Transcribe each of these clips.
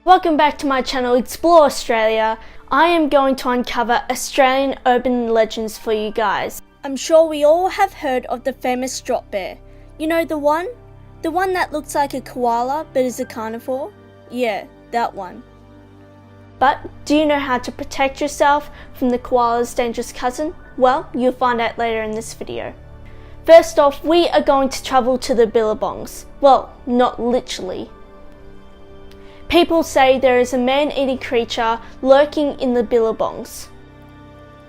Welcome back to my channel Explore Australia. I am going to uncover Australian urban legends for you guys. I'm sure we all have heard of the famous drop bear. You know the one? The one that looks like a koala but is a carnivore? Yeah, that one. But do you know how to protect yourself from the koala's dangerous cousin? Well, you'll find out later in this video. First off, we are going to travel to the billabongs. Well, not literally. People say there is a man-eating creature lurking in the billabongs,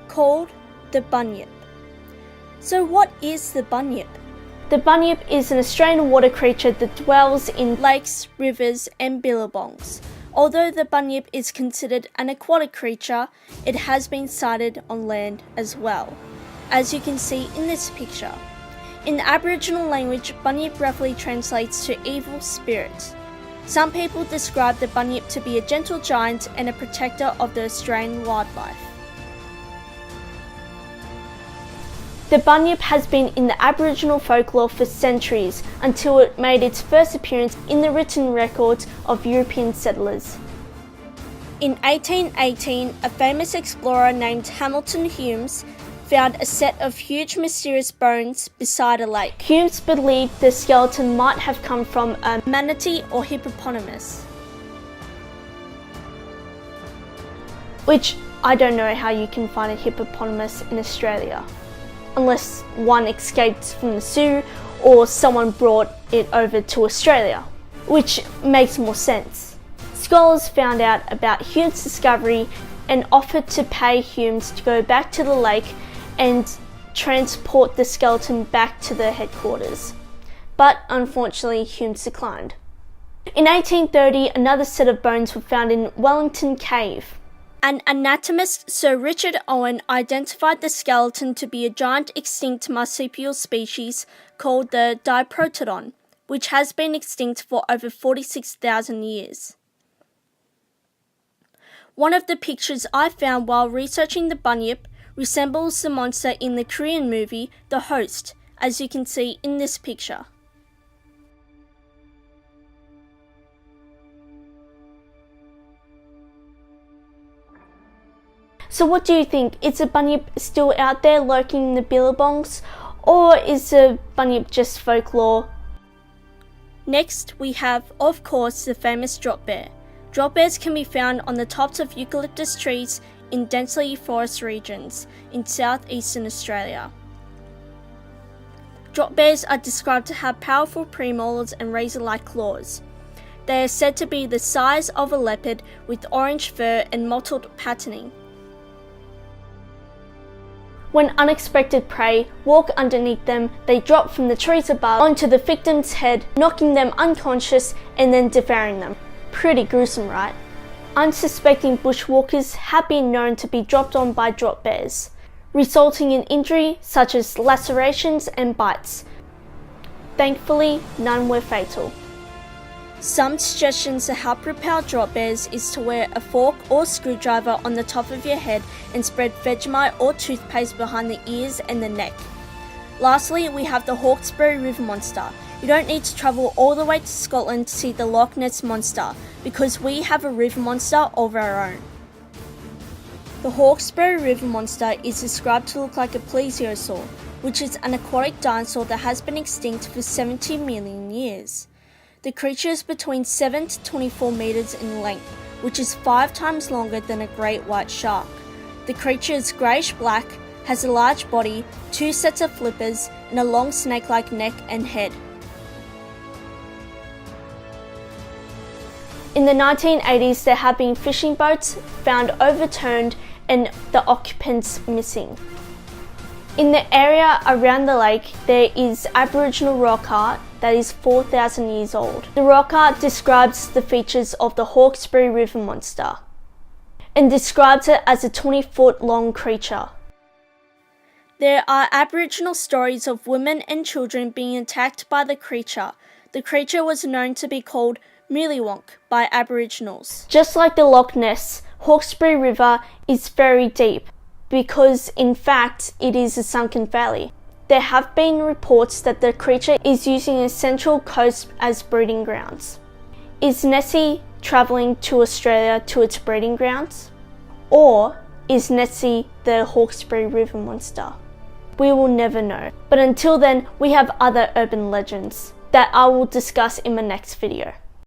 called the Bunyip. So what is the Bunyip? The Bunyip is an Australian water creature that dwells in lakes, rivers and billabongs. Although the Bunyip is considered an aquatic creature, it has been sighted on land as well, as you can see in this picture. In the Aboriginal language, Bunyip roughly translates to evil spirit. Some people describe the Bunyip to be a gentle giant and a protector of the Australian wildlife. The Bunyip has been in the Aboriginal folklore for centuries until it made its first appearance in the written records of European settlers. In 1818, a famous explorer named Hamilton Humes found a set of huge mysterious bones beside a lake. Humes believed the skeleton might have come from a manatee or hippopotamus. Which, I don't know how you can find a hippopotamus in Australia. Unless one escaped from the zoo or someone brought it over to Australia. Which makes more sense. Scholars found out about Humes' discovery and offered to pay Humes to go back to the lake and transport the skeleton back to the headquarters. But unfortunately, Humes declined. In 1830, another set of bones were found in Wellington Cave. An anatomist, Sir Richard Owen, identified the skeleton to be a giant extinct marsupial species called the Diprotodon, which has been extinct for over 46,000 years. One of the pictures I found while researching the Bunyip resembles the monster in the Korean movie The Host, as you can see in this picture. So what do you think? Is the Bunyip still out there lurking in the billabongs, or is the Bunyip just folklore? Next we have, of course, the famous drop bear. Drop bears can be found on the tops of eucalyptus trees in densely forest regions in southeastern Australia. Drop bears are described to have powerful premolars and razor-like claws. They are said to be the size of a leopard with orange fur and mottled patterning. When unexpected prey walk underneath them, they drop from the trees above onto the victim's head, knocking them unconscious and then devouring them. Pretty gruesome, right? Unsuspecting bushwalkers have been known to be dropped on by drop bears, resulting in injury such as lacerations and bites. Thankfully, none were fatal. Some suggestions to help repel drop bears is to wear a fork or screwdriver on the top of your head and spread Vegemite or toothpaste behind the ears and the neck. Lastly, we have the Hawkesbury River Monster. You don't need to travel all the way to Scotland to see the Loch Ness Monster, because we have a river monster of our own. The Hawkesbury River Monster is described to look like a plesiosaur, which is an aquatic dinosaur that has been extinct for 70 million years. The creature is between 7 to 24 meters in length, which is 5 times longer than a great white shark. The creature is greyish-black, has a large body, 2 sets of flippers, and a long snake-like neck and head. In the 1980s, there have been fishing boats found overturned and the occupants missing. In the area around the lake, there is Aboriginal Rock Art that is 4,000 years old. The rock art describes the features of the Hawkesbury River Monster and describes it as a 20-foot long creature. There are Aboriginal stories of women and children being attacked by the creature. The creature was known to be called Mealyonk by Aboriginals. Just like the Loch Ness, Hawkesbury River is very deep because in fact it is a sunken valley. There have been reports that the creature is using a central coast as breeding grounds. Is Nessie travelling to Australia to its breeding grounds? Or is Nessie the Hawkesbury River monster? We will never know. But until then, we have other urban legends that I will discuss in my next video.